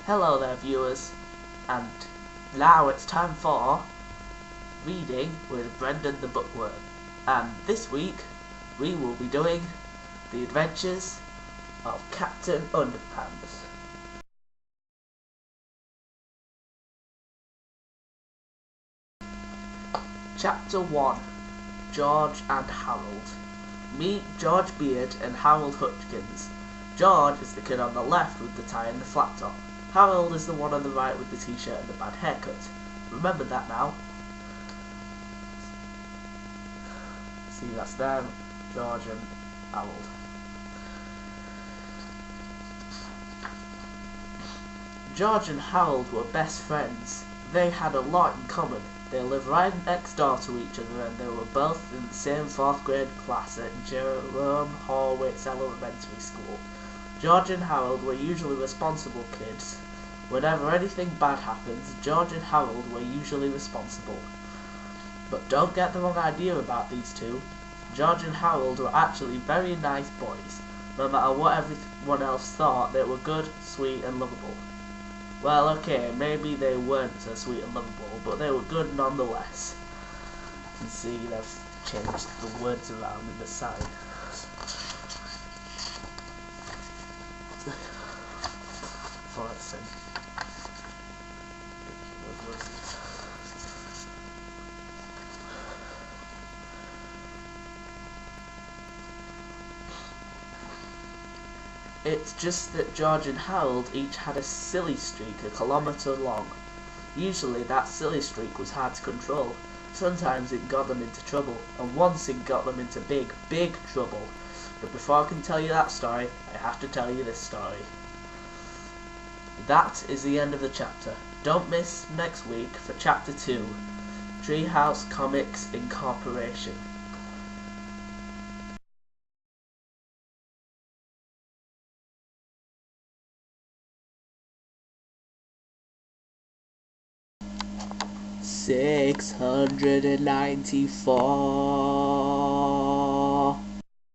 Hello there viewers, and now it's time for reading with Brendan the Bookworm, and this week we will be doing the adventures of Captain Underpants. Chapter 1. George and Harold. Meet George Beard and Harold Hutchins. George is the kid on the left with the tie and the flat top. Harold is the one on the right with the t-shirt and the bad haircut. Remember that now. See, that's them, George and Harold. George and Harold were best friends. They had a lot in common. They lived right next door to each other, and they were both in the same 4th grade class at Jerome Horwitz Elementary School. George and Harold were usually responsible kids. Whenever anything bad happens, George and Harold were usually responsible. But don't get the wrong idea about these two. George and Harold were actually very nice boys. No matter what everyone else thought, they were good, sweet and lovable. Well, okay, maybe they weren't so sweet and lovable, but they were good nonetheless. You can see they've changed the words around in the sign. So let's see. It's just that George and Harold each had a silly streak a kilometre long. Usually that silly streak was hard to control. Sometimes it got them into trouble, and once it got them into big, big trouble. But before I can tell you that story, I have to tell you this story. That is the end of the chapter. Don't miss next week for Chapter 2, Treehouse Comics Incorporation. $694